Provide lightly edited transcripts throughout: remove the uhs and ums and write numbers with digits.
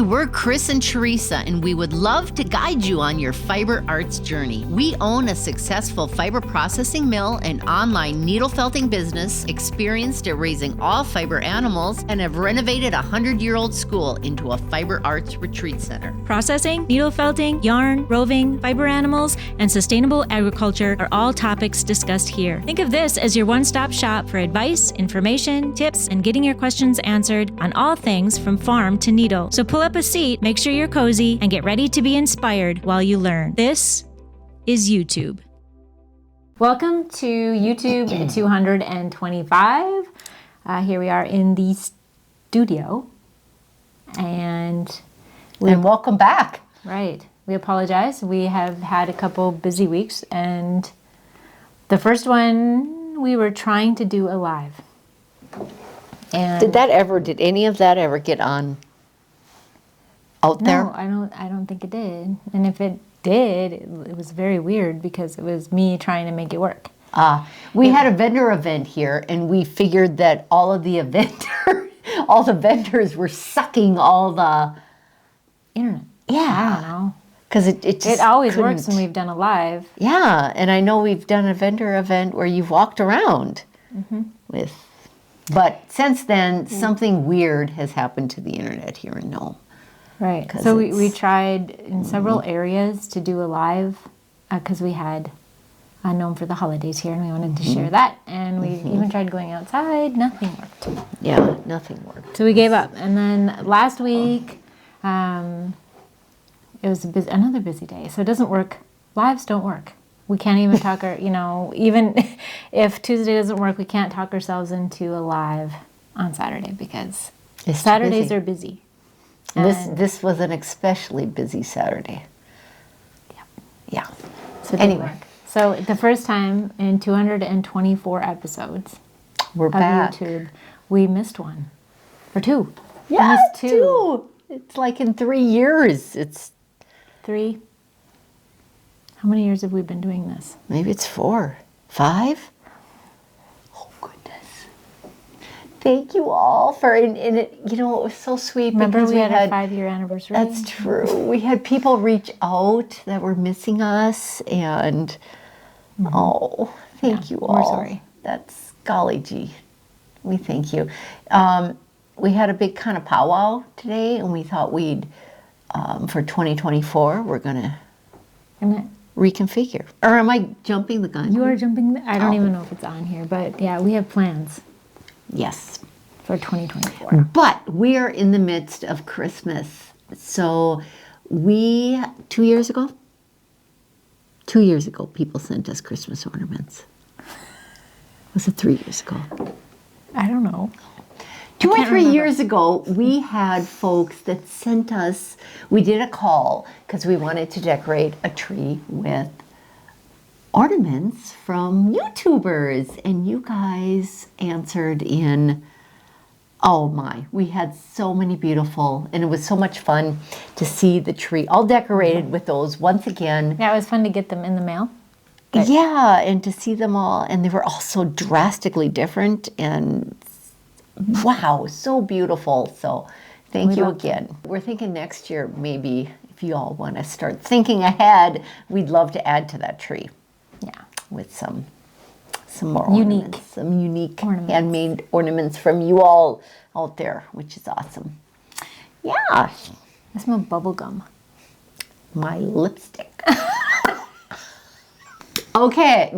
Hi, we're Chris and Teresa, and we would love to guide you on your fiber arts journey. We own a successful fiber processing mill and online needle felting business, experienced at raising all fiber animals, and have renovated a 100-year-old school into a fiber arts retreat center. Processing, needle felting, yarn, roving, fiber animals, and sustainable agriculture are all topics discussed here. Think of this as your one-stop shop for advice, information, tips, and getting your questions answered on all things from farm to needle. So pull up a seat, make sure you're cozy, and get ready to be inspired while you learn. This is EweTube. Welcome to EweTube 225. Here we are in the studio. And welcome back. Right. We apologize. We have had a couple busy weeks, and the first one we were trying to do a live. And Did any of that ever get on out there? No, I don't think it did. And if it did, it was very weird because it was me trying to make it work. We had a vendor event here, and we figured that all the vendors were sucking all the Internet. Yeah. I don't know. Because it always works when we've done a live. Yeah, and I know we've done a vendor event where you've walked around with. But since then, something weird has happened to the internet here in Nome. Right. So we tried in several areas to do a live because we had Nome for the holidays here, and we wanted to share that. And we even tried going outside. Nothing worked. Yeah, nothing worked. So we gave up. And then last week, it was another busy day. So it doesn't work. Lives don't work. We can't even talk even if Tuesday doesn't work, we can't talk ourselves into a live on Saturday because Saturdays are busy. This was an especially busy Saturday. Yeah. So anyway, so the first time in 224 episodes of back. EweTube, we missed one. Or two. Yeah, two. It's like in 3 years. It's 3. How many years have we been doing this? Maybe it's 4, 5. Oh, goodness. Thank you all for, and it, it was so sweet. Remember because we had a 5-year anniversary? That's true. We had people reach out that were missing us, and thank you all. We're sorry. That's golly gee. We thank you. We had a big kind of powwow today, and we thought we'd, for 2024, we're going to reconfigure. Or am I jumping the gun? You are jumping. I don't even know if it's on here, but yeah, we have plans. Yes. For 2024. But we are in the midst of Christmas. So 2 years ago, people sent us Christmas ornaments. Was it 3 years ago? I don't know. 2 or 3 years ago, we had folks that sent us, we did a call because we wanted to decorate a tree with ornaments from YouTubers. And you guys answered in, oh my, we had so many beautiful, and it was so much fun to see the tree all decorated with those once again. Yeah, it was fun to get them in the mail. Yeah, and to see them all, and they were all so drastically different, and wow, so beautiful. So thank you again. We're thinking next year, maybe if you all want to start thinking ahead, we'd love to add to that tree. Yeah. With some more ornaments, some unique handmade ornaments from you all out there, which is awesome. Yeah. I smell bubble gum. My lipstick. Okay,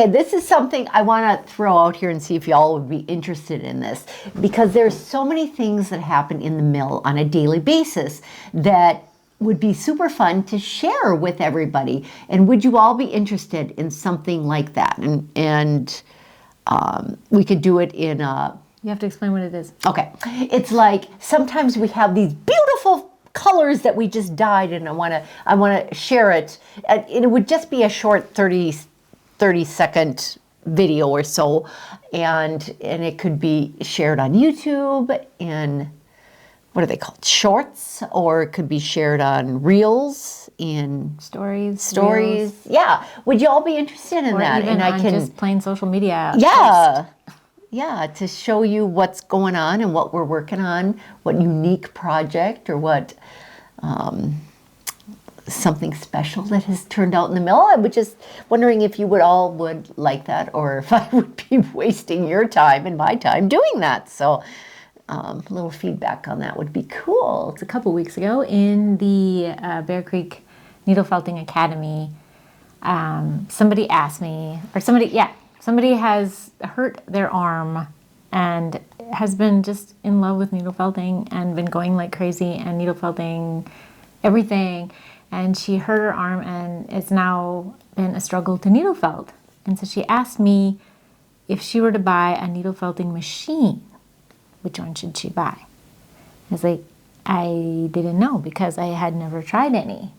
this is something I want to throw out here and see if y'all would be interested in this, because there's so many things that happen in the mill on a daily basis that would be super fun to share with everybody. And would you all be interested in something like that? And we could do it in a... You have to explain what it is. Okay. It's like sometimes we have these beautiful colors that we just dyed, and I want to share it. It would just be a short 30-second video or so, and it could be shared on YouTube in, what are they called, shorts, or it could be shared on reels, in stories. Yeah, would you all be interested in or that? Even and I on can just plain social media. Yeah. Post. Yeah, to show you what's going on and what we're working on, what unique project or what something special that has turned out in the mill. I was just wondering if you would like that, or if I would be wasting your time and my time doing that. So a little feedback on that would be cool. It's a couple weeks ago in the Bear Creek Needle Felting Academy. Somebody asked me, or somebody has hurt their arm and has been just in love with needle felting and been going like crazy and needle felting everything. And she hurt her arm and it's now been a struggle to needle felt. And so she asked me if she were to buy a needle felting machine, which one should she buy? I was like, I didn't know because I had never tried any.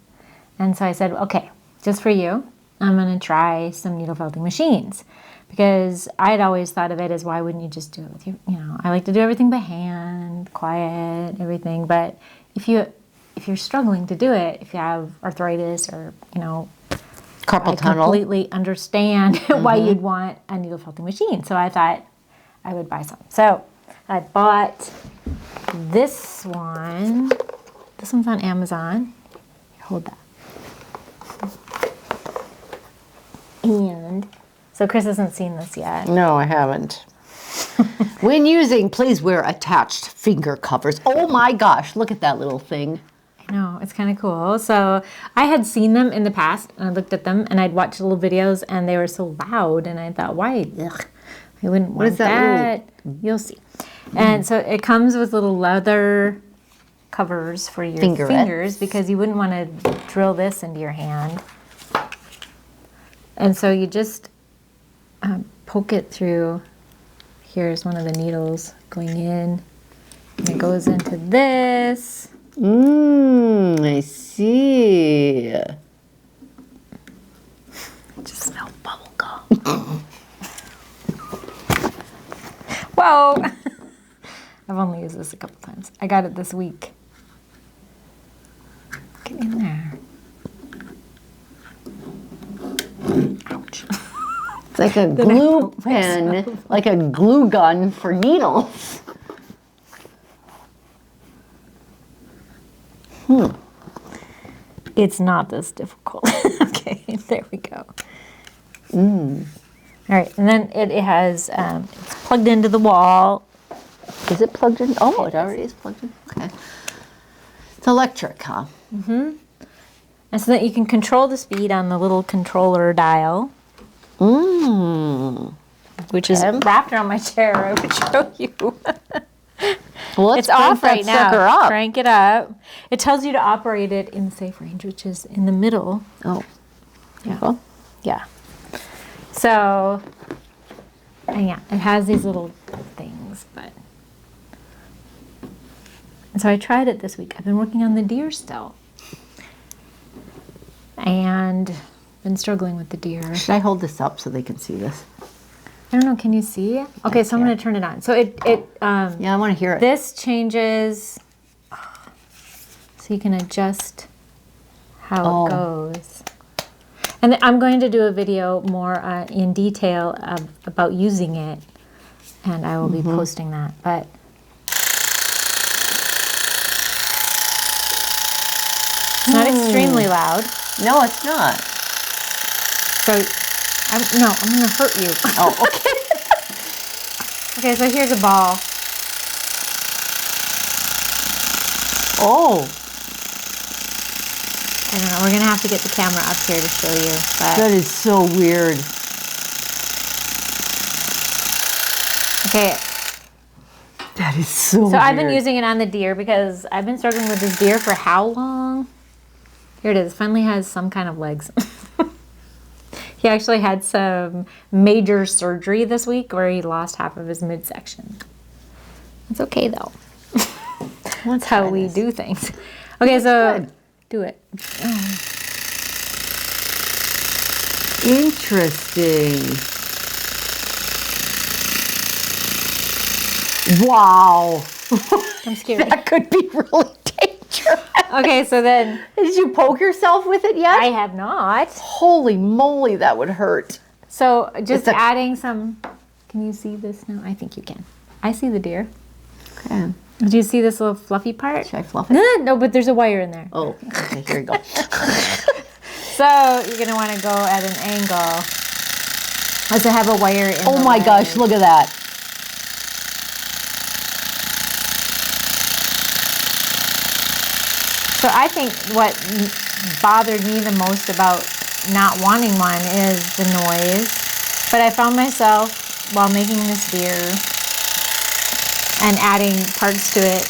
And so I said, okay, just for you, I'm going to try some needle felting machines. Because I had always thought of it as, why wouldn't you just do it with your, I like to do everything by hand, quiet, everything. But if you're struggling to do it, if you have arthritis or, Carpal tunnel. I completely understand why you'd want a needle felting machine. So I thought I would buy some. So I bought this one. This one's on Amazon. Hold that. And so Chris hasn't seen this yet. No, I haven't. When using, please wear attached finger covers. Oh my gosh, look at that little thing. I know, it's kind of cool. So I had seen them in the past, and I looked at them, and I'd watched little videos, and they were so loud, and I thought, why? Ugh, I wouldn't want is that that. You'll see. And so it comes with little leather covers for your fingers, because you wouldn't want to drill this into your hand. And so you just poke it through. Here's one of the needles going in. And it goes into this. I see. I just smell bubble gum. Whoa! I've only used this a couple times. I got it this week. Get in there. Ouch. It's like a glue pen, like a glue gun for needles. It's not this difficult. Okay, there we go. All right, and then it has, it's plugged into the wall. Is it plugged in? Oh, it already is plugged in. Okay. It's electric, huh? And so that you can control the speed on the little controller dial. Which is wrapped around my chair. I would show you. Well, It's off right now. Up. Crank it up. It tells you to operate it in the safe range, which is in the middle. Oh. Yeah. Yeah. So, and yeah, it has these little things, but. And so I tried it this week. I've been working on the deer still. And been struggling with the deer. Should I hold this up so they can see this? I don't know, can you see it? Okay, so I'm going to turn it on. So yeah, I want to hear it. This changes, so you can adjust how it goes. And I'm going to do a video more in detail about using it, and I will be posting that. But it's not extremely loud. No, it's not. So, I'm going to hurt you. Oh, okay. Okay, so here's a ball. Oh. I don't know, we're going to have to get the camera up here to show you. But That is so weird. okay, That is so weird. so I've been using it on the deer because I've been struggling with this deer for how long? Here it is, finally has some kind of legs. He actually had some major surgery this week where he lost half of his midsection. It's okay though. That's how we do things. Okay, so good. do it. Interesting. Wow. I'm scared. That could be really dangerous. Okay, so then Did you poke yourself with it yet? I have not. Holy moly, that would hurt. So just It's a- adding some. Can you see this now? I think you can. I see the deer. Okay. Do you see this little fluffy part? Should I fluff it? No, but there's a wire in there. Oh, okay, here you go. So you're gonna want to go at an angle. As I have a wire in Oh the my leg. gosh, look at that. So I think what bothered me the most about not wanting one is the noise. But I found myself, while making this deer and adding parts to it,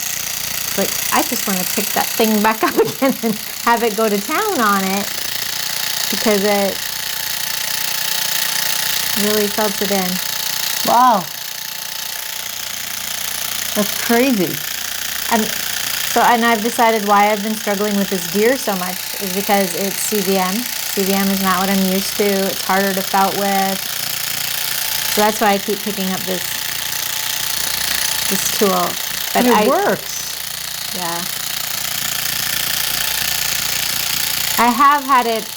like, I just want to pick that thing back up again and have it go to town on it, because it really felt it in. Wow. That's crazy. And I've decided why I've been struggling with this deer so much is because it's CVM. CVM is not what I'm used to. It's harder to felt with. So that's why I keep picking up this tool. But it works. Yeah. I have had it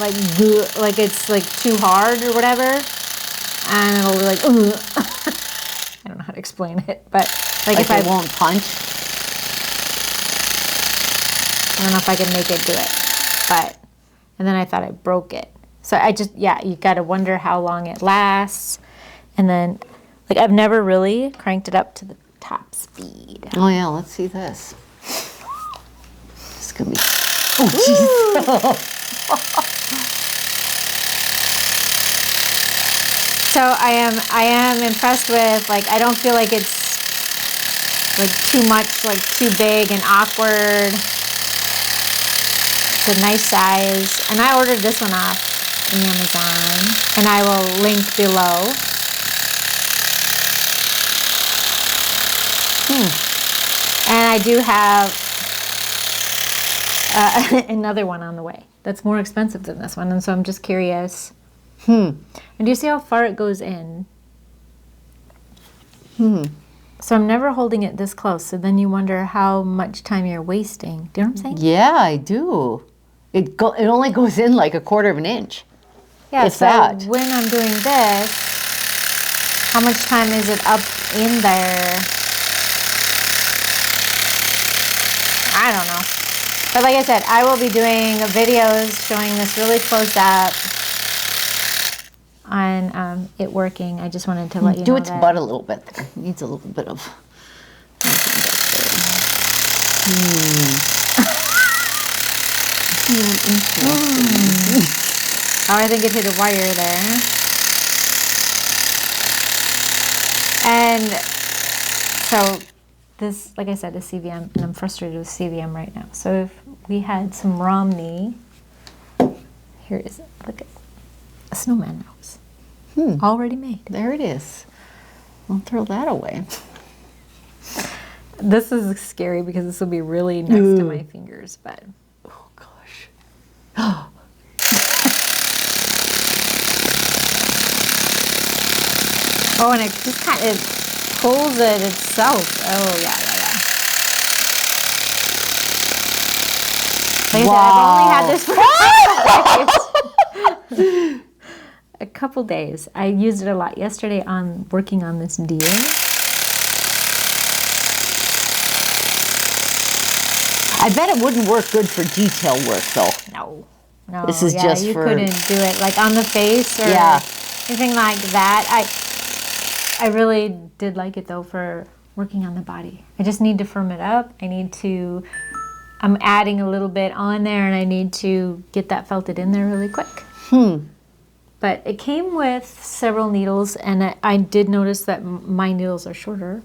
like it's like too hard or whatever, and it'll be like, ugh. I don't know how to explain it, but like if it I won't punch. I don't know if I can make it do it, and then I thought I broke it. So you gotta wonder how long it lasts, and then like I've never really cranked it up to the top speed. Oh yeah, let's see this. This could be. Oh jeez. So I am impressed with, like, I don't feel like it's like too much, like too big and awkward. It's a nice size, and I ordered this one off Amazon, and I will link below. And I do have another one on the way that's more expensive than this one, and so I'm just curious. And do you see how far it goes in? So I'm never holding it this close, so then you wonder how much time you're wasting. Do you know what I'm saying? Yeah, I do. It only goes in like 1/4 of an inch. Yeah, if so that. when I'm doing this, how much time is it up in there? I don't know. But like I said, I will be doing videos showing this really close up on it working. I just wanted to let you know Do its that. butt a little bit there. It needs a little bit of. Oh, I think it hit a wire there. And so this, like I said, is CVM, and I'm frustrated with CVM right now. So if we had some Romney, here is it. Look at a snowman nose. Already made. There it is. I'll throw that away. This is scary because this will be really next to my fingers, but. Oh gosh. Oh, and it just kind of pulls it itself. Oh, yeah. Like I said, I've only had this for a couple days. I used it a lot yesterday on working on this deer. I bet it wouldn't work good for detail work though. No. This is just you for- couldn't do it like on the face or anything like that. I really did like it though for working on the body. I just need to firm it up. I'm adding a little bit on there, and I need to get that felted in there really quick. But it came with several needles, and I did notice that my needles are shorter.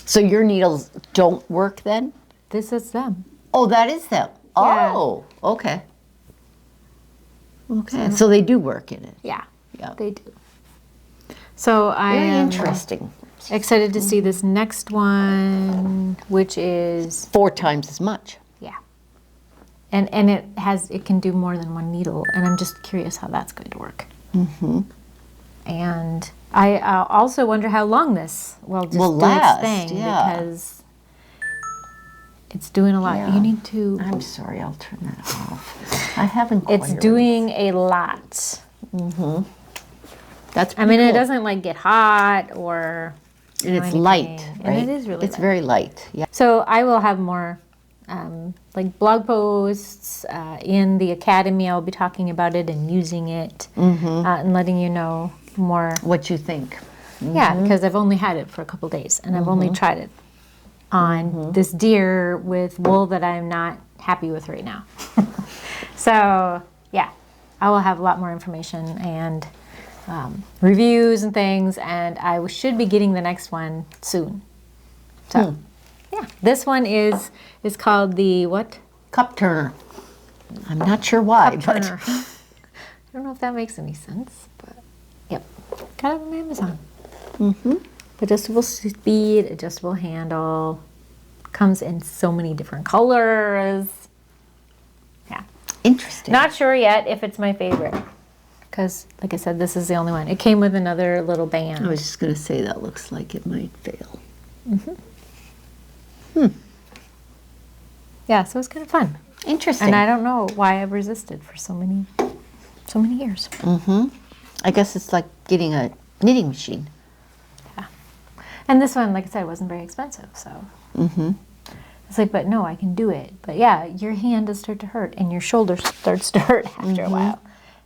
So your needles don't work then? This is them. Oh, that is them. Yeah. Oh, okay. Okay, so they do work in it. Yeah, Yeah. they do. So I Very am interesting. excited to see this next one, which is 4 times as much. and it can do more than one needle, and I'm just curious how that's going to work. And I also wonder how long this will just Will do last, its thing, yeah. because it's doing a lot. Yeah. You need to. I'm sorry, I'll turn that off. I haven't quite. It's doing a lot. That's I pretty mean, it cool. doesn't like get hot or. And you know, it's anything. light, right? And it is really It's light. very light. Yeah. So I will have more like blog posts in the academy. I'll be talking about it and using it and letting you know more. What you think? Yeah, because I've only had it for a couple days and I've only tried it on this deer with wool that I'm not happy with right now. So yeah, I will have a lot more information and reviews and things, and I should be getting the next one soon. So yeah, this one is called the what? Cup turner. I'm not sure why, but Turner. I don't know if that makes any sense, but yep, got it on Amazon. Adjustable speed, adjustable handle, comes in so many different colors. Yeah, interesting. not sure yet if it's my favorite because, like I said, this is the only one. It came with another little band. I was just going to say that looks like it might fail. Yeah, so it's kind of fun. Interesting. And I don't know why I've resisted for so many years. I guess it's like getting a knitting machine. And this one, like I said, wasn't very expensive, so. It's like, but no, I can do it. But yeah, your hand does start to hurt, and your shoulder starts to hurt after a while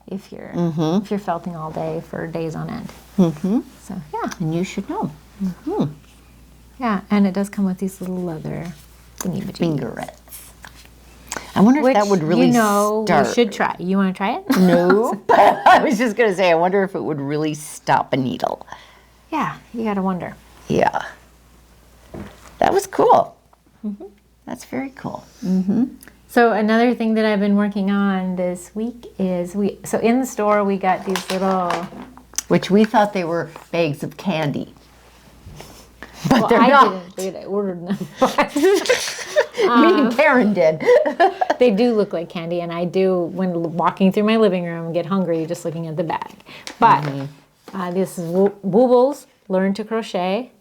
if you're felting all day for days on end. So yeah, And you should know. yeah, and it does come with these little leather thingy-majiggies. Fingerets. I wonder if Which, that would really start. you should try. You want to try it? No. I was just going to say, I wonder if it would really stop a needle. Yeah, you gotta wonder. Yeah. That was cool. That's very cool. So another thing that I've been working on this week is so in the store we got these little. Which we thought they were bags of candy. But Well, they're I not. didn't. I ordered them. Me and Karen did. They do look like candy, and I do, when walking through my living room, get hungry just looking at the bag. But this is Woobles Learn to Crochet,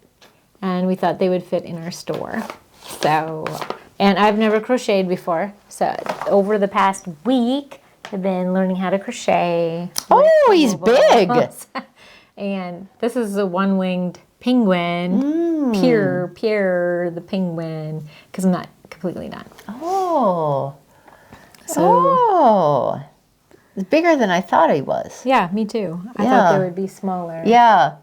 and we thought they would fit in our store. So, and I've never crocheted before, so over the past week, I've been learning how to crochet. Oh, he's big. And this is a one-winged penguin, Pierre the penguin, because I'm not completely done. Oh. So Oh. It's bigger than I thought he was. yeah, me too. I Yeah. thought they would be smaller. Yeah.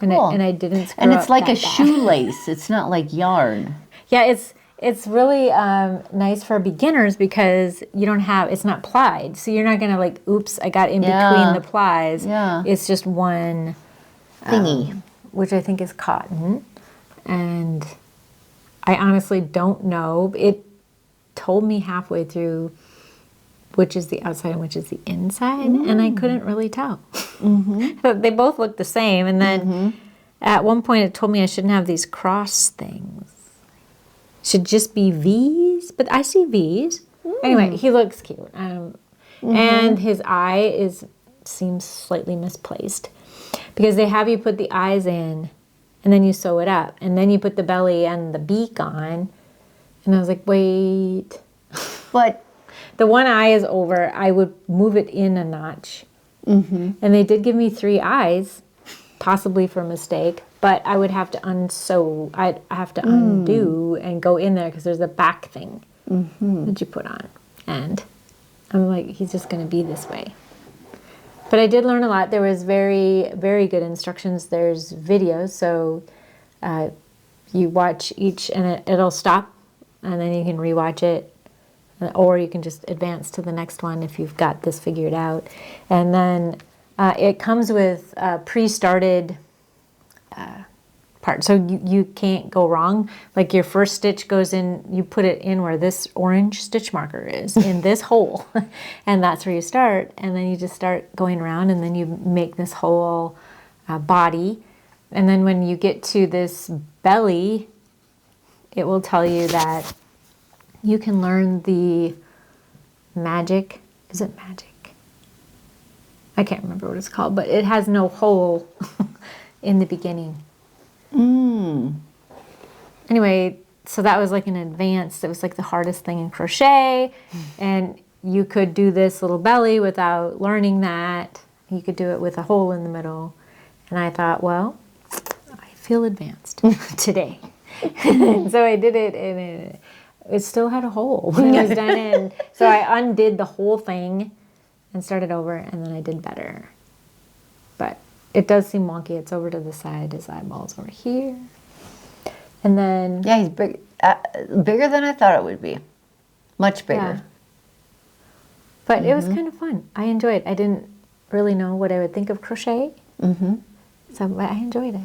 And, Cool. and I didn't screw And it's up like that a bad. shoelace. It's not like yarn. Yeah, it's really nice for beginners because you don't have, it's not plied. So you're not going to like, oops, I got in Yeah. between the plies. Yeah. It's just one Thingy. which I think is cotton. And I honestly don't know. It told me halfway through which is the outside and which is the inside, and I couldn't really tell. But they both looked the same. And then at one point it told me I shouldn't have these cross things. Should just be V's, but I see V's. Anyway, he looks cute. And his eye seems slightly misplaced because they have you put the eyes in and then you sew it up and then you put the belly and the beak on. And I was like, wait. But The one eye is over. I would move it in a notch. And they did give me 3 eyes, possibly for mistake, but I would have to unsew. I'd have to undo and go in there because there's a back thing that you put on. And I'm like, he's just going to be this way. But I did learn a lot. There was very, very good instructions. There's videos, so you watch each and it'll stop, and then you can rewatch it. Or you can just advance to the next one if you've got this figured out. And then it comes with pre-started part. So you can't go wrong. Like your first stitch goes in, you put it in where this orange stitch marker is, in this hole. And that's where you start. And then you just start going around and then you make this whole body. And then when you get to this belly, it will tell you that you can learn the magic. Is it magic? I can't remember what it's called, but it has no hole in the beginning. Anyway, so that was like an advanced, it was like the hardest thing in crochet. And you could do this little belly without learning that. You could do it with a hole in the middle. And I thought, well, I feel advanced today. So I did it, and it still had a hole when I was done. And so I undid the whole thing and started over, and then I did better. But it does seem wonky. It's over to the side. His eyeball's over here. And then... Yeah, he's big, bigger than I thought it would be. Much bigger. Yeah. But it was kind of fun. I enjoyed it. I didn't really know what I would think of crochet. So I enjoyed it.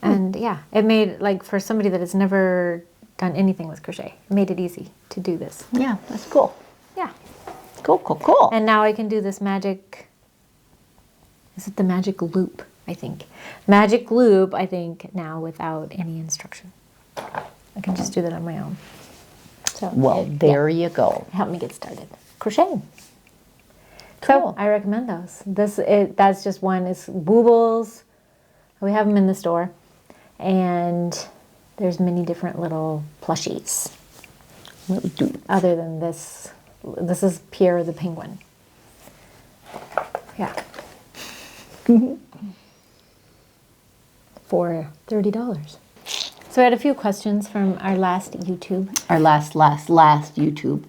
And yeah, it made, like, for somebody that has never done anything with crochet, it made it easy to do this. Yeah, that's cool. Yeah. Cool, cool, cool. And now I can do this magic, is it the magic loop, I think? Magic loop, I think, now without any instruction. I can just do that on my own. So Well, there you go. help me get started crocheting. Cool. So I recommend those. That's just one. It's Boobles. We have them in the store, and there's many different little plushies. Other than this, this is Pierre the penguin. Yeah. For $30. So I had a few questions from our last YouTube. Our last YouTube.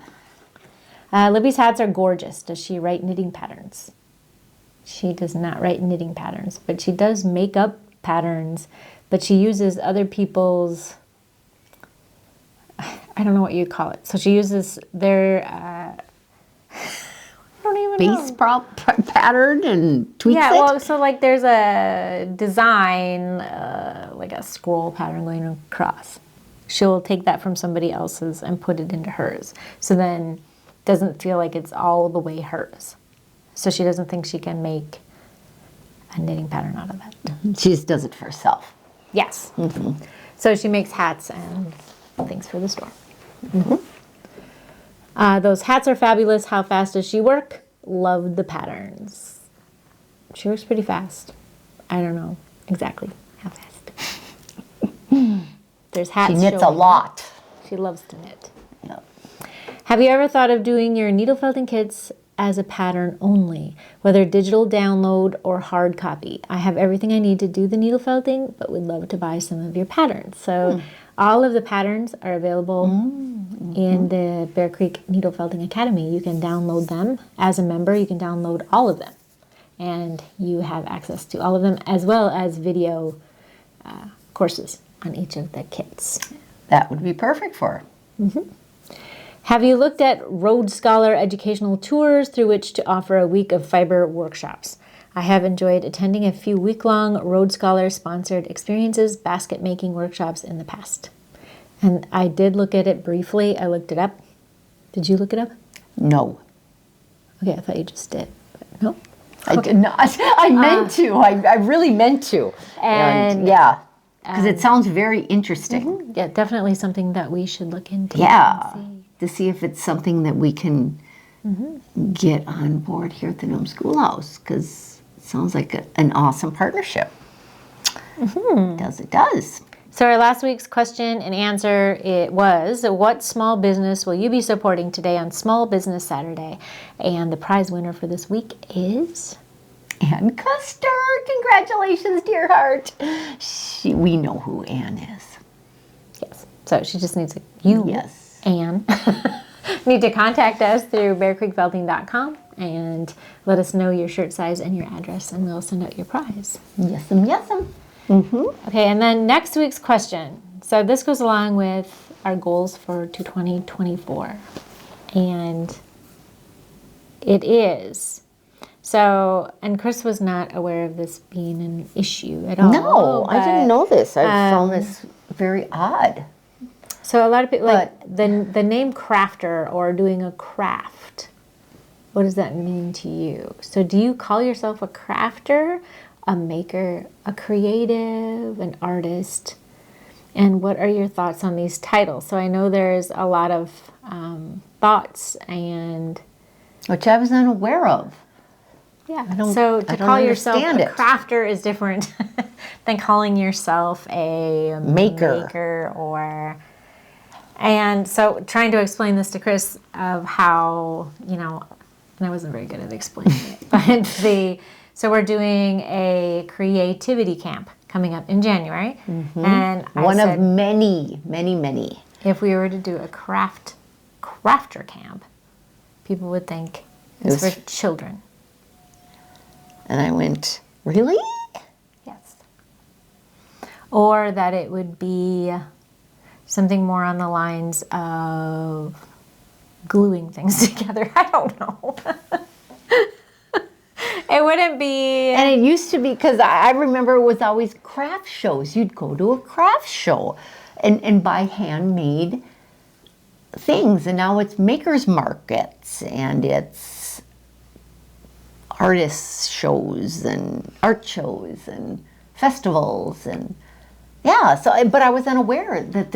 Libby's hats are gorgeous. Does she write knitting patterns? She does not write knitting patterns, but she does make up patterns, but she uses other people's, I don't know what you'd call it. So she uses their, I don't even Base know. pattern and tweaks it? Yeah, well, so like there's a design, like a scroll pattern going across. She'll take that from somebody else's and put it into hers. So then doesn't feel like it's all the way hers. So she doesn't think she can make a knitting pattern out of that. She just does it for herself. Yes. So she makes hats and things for the store. Those hats are fabulous. How fast does she work? Love the patterns. She works pretty fast. I don't know exactly how fast. There's hats. She knits a showing. lot. She loves to knit. Yep. Have you ever thought of doing your needle felting kits as a pattern only, whether digital download or hard copy? I have everything I need to do the needle felting, but would love to buy some of your patterns. So all of the patterns are available in the Bear Creek Needle Felting Academy. You can download them as a member. You can download all of them, and you have access to all of them, as well as video courses on each of the kits. That would be perfect for her. Have you looked at Rhodes Scholar educational tours through which to offer a week of fiber workshops? I have enjoyed attending a few week-long Rhodes Scholar sponsored experiences, basket making workshops in the past. And I did look at it briefly. I looked it up. Did you look it up? No. Okay, I thought you just did. But no. I did not. I meant to. I really meant to. And yeah, because it sounds very interesting. Yeah, definitely something that we should look into. Yeah, and to see if it's something that we can get on board here at the Gnome Schoolhouse, because it sounds like an awesome partnership. It does. So our last week's question and answer, it was, what small business will you be supporting today on Small Business Saturday? And the prize winner for this week is... Ann Custer. Congratulations, dear heart. We know who Ann is. Yes. So she just needs you, Yes. Anne, need to contact us through bearcreekfelting.com and let us know your shirt size and your address, and we'll send out your prize. Yes'm, yes'm. Okay, and then next week's question. So this goes along with our goals for 2024. And it is... So, and Chris was not aware of this being an issue at all. No, I didn't but, know this. I found this very odd. So a lot of people, like the name crafter or doing a craft, what does that mean to you? So do you call yourself a crafter, a maker, a creative, an artist? And what are your thoughts on these titles? So I know there's a lot of thoughts and... Which I was unaware of. Yeah, don't- so to I don't call yourself understand a it. crafter is different than calling yourself a Maker. or... And so trying to explain this to Chris of how, and I wasn't very good at explaining it. But so we're doing a creativity camp coming up in January. And One I of said, many, many, many. if we were to do a crafter camp, people would think it's for children. And I went, really? Yes. Or that it would be something more on the lines of gluing things together. I don't know. It wouldn't be. And it used to be, because I remember it was always craft shows. You'd go to a craft show and buy handmade things. And now it's makers markets and it's artist shows and art shows and festivals and yeah. So, but I was unaware that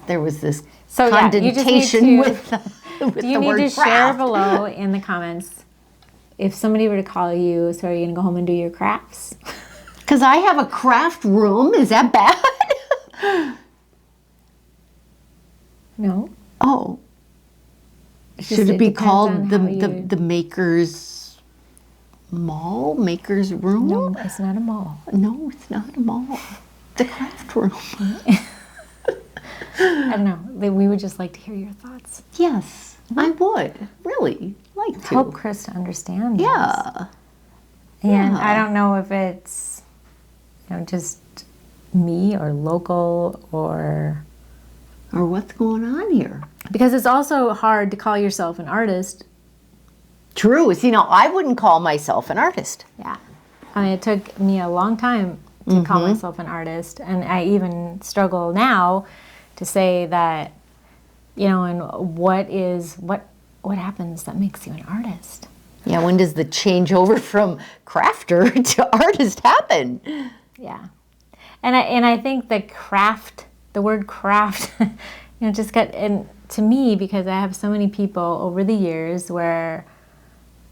there was this connotation with do you the need word to share craft. below in the comments if somebody were to call you, so are you going to go home and do your crafts? Because I have a craft room. Is that bad? No. Oh. Should it it be depends called on the, how the, you- the Maker's Mall? Maker's Room? No, it's not a mall. No, it's not a mall. The craft room. I don't know. We would just like to hear your thoughts. Yes, I would. Really like to. Help Chris to understand this. Yeah. And I don't know if it's, just me or local or... Or what's going on here? Because it's also hard to call yourself an artist. True. See, now I wouldn't call myself an artist. Yeah. I mean, it took me a long time to call myself an artist. And I even struggle now to say that, and what happens that makes you an artist? Yeah, when does the change over from crafter to artist happen? Yeah. And I think the word craft, just got, and to me, because I have so many people over the years where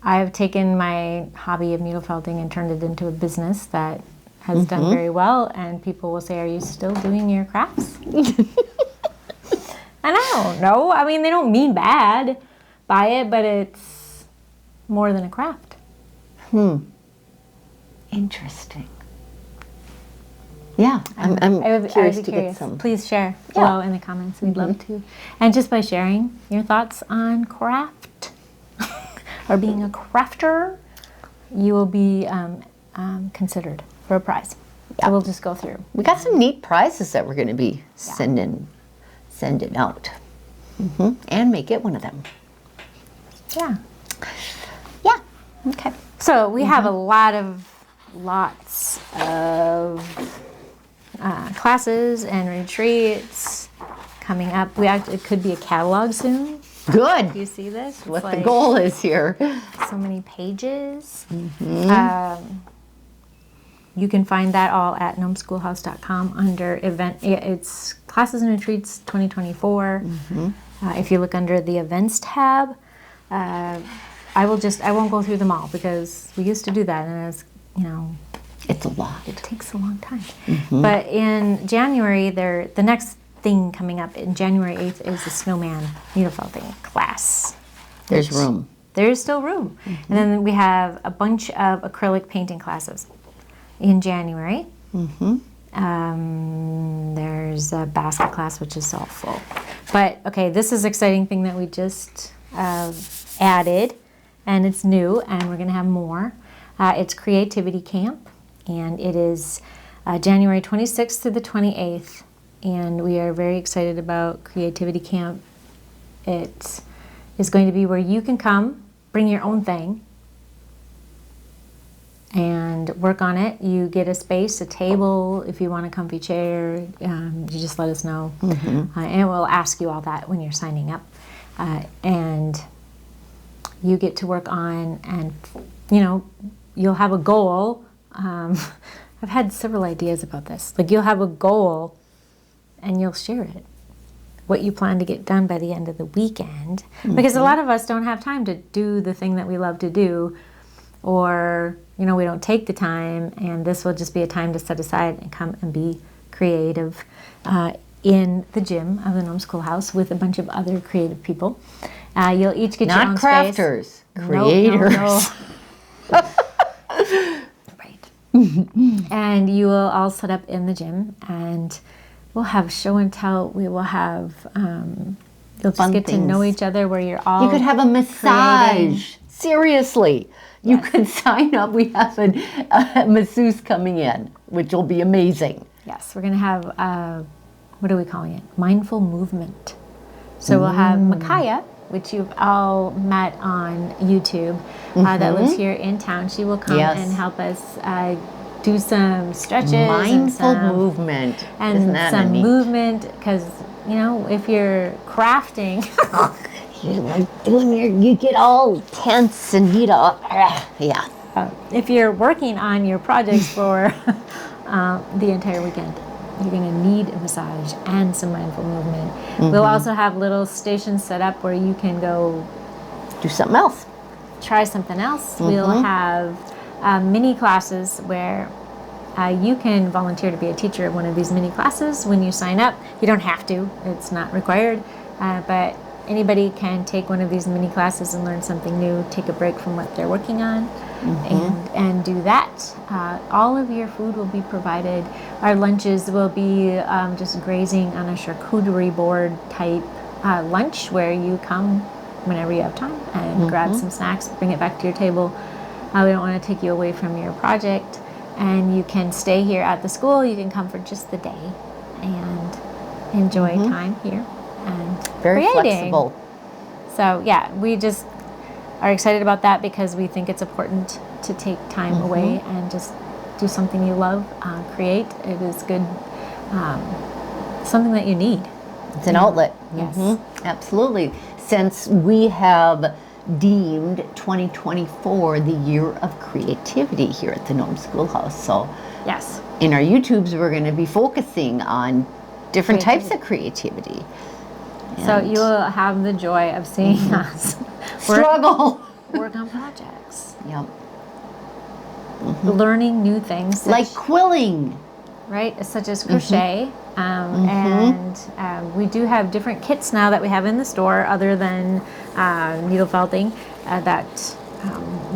I've taken my hobby of needle felting and turned it into a business that has done very well, and people will say, are you still doing your crafts? And I don't know. I mean, they don't mean bad by it, but it's more than a craft. Interesting. Yeah, I'm I would curious be to get some. Please share below in the comments. We'd love to. And just by sharing your thoughts on craft or being a crafter, you will be considered for a prize. So we'll just go through. We got some neat prizes that we're going to be sending out. And may get one of them. Yeah. Yeah. Okay. So we have lots of classes and retreats coming up. It could be a catalog soon. Good. Do you see this? It's What the like goal is here. so many pages. You can find that all at gnomeschoolhouse.com under event. It's classes and retreats 2024. If you look under the events tab, I won't go through them all because we used to do that and it's, It's a lot. it takes a long time. But in January, the next thing coming up in January 8th is the snowman needle felting class. There's room. There's still room. And then we have a bunch of acrylic painting classes in January. There's a basket class, which is all full. But, okay, this is an exciting thing that we just added, and it's new, and we're going to have more. It's Creativity Camp, and it is January 26th through the 28th, and we are very excited about Creativity Camp. It is going to be where you can come, bring your own thing, and work on it. You get a space, a table, if you want a comfy chair, you just let us know. And we'll ask you all that when you're signing up. And you get to work on, and you'll have a goal. I've had several ideas about this. Like, you'll have a goal and you'll share it, what you plan to get done by the end of the weekend. Because a lot of us don't have time to do the thing that we love to do, or we don't take the time, and this will just be a time to set aside and come and be creative in the gym of the Gnome Schoolhouse with a bunch of other creative people. You'll each get your own Not space. crafters, creators. No. Right. And you will all set up in the gym, and we'll have show and tell. We will have, you'll just Fun get to know things. each other where you're all You could have a massage. creating. Seriously. You Yes. could sign up. We have a masseuse coming in, which will be amazing. Yes, we're going to have, what are we calling it? Mindful movement. So we'll have Micaiah, which you've all met on YouTube, that lives here in town. She will come Yes. and help us do some stretches Mindful and some, movement. and Isn't that some neat? movement, because, you know, if you're crafting, You're like doing you get all tense and heat up. Yeah. if you're working on your projects for the entire weekend, you're going to need a massage and some mindful movement. We'll also have little stations set up where you can go Do something else. try something else. We'll have mini classes where you can volunteer to be a teacher at one of these mini classes when you sign up. You don't have to, it's not required, but anybody can take one of these mini classes and learn something new, take a break from what they're working on, and do that. All of your food will be provided. Our lunches will be just grazing on a charcuterie board type lunch where you come whenever you have time and grab some snacks, bring it back to your table. We don't want to take you away from your project, and you can stay here at the school. You can come for just the day and enjoy time here and Very creating. flexible. So yeah, we just are excited about that because we think it's important to take time away and just do something you love, create. It is good, something that you need. It's an outlet. Yes. Absolutely. Since we have deemed 2024 the year of creativity here at the Gnome Schoolhouse. So Yes. in our YouTubes, we're going to be focusing on different types of creativity. So And you will have the joy of seeing us struggle. work on projects, Yep. learning new things, such, Like quilling. right, such as crochet. And we do have different kits now that we have in the store other than needle felting that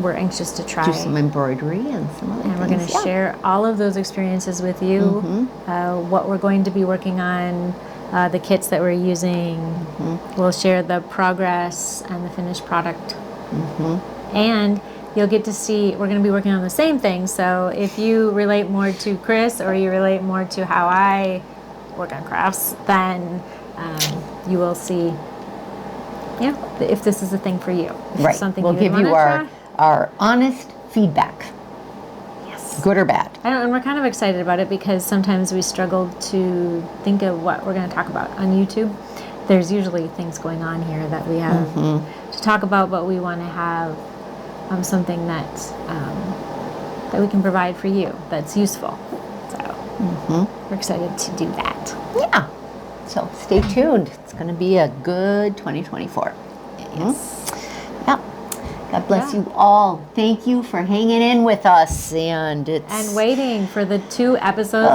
we're anxious to try. Do some embroidery and some other And we're things. going to share all of those experiences with you, what we're going to be working on, the kits that we're using. We'll share the progress and the finished product. And you'll get to see, we're going to be working on the same thing. So if you relate more to Chris or you relate more to how I work on crafts, then you will see, if this is a thing for you. If Right. it's something We'll you'd give you wanna try. our honest feedback, Yes. good or bad. And we're kind of excited about it because sometimes we struggle to think of what we're going to talk about on YouTube. There's usually things going on here that we have to talk about, but we want to have something that that we can provide for you that's useful. So we're excited to do that. Yeah. So stay tuned. It's going to be a good 2024. Yes. Yeah. God bless Yeah. you all. Thank you for hanging in with us. And it's And waiting for the 2 episodes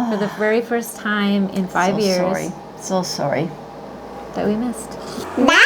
for the very first time in 5 so years sorry. So sorry. that we missed. Bye.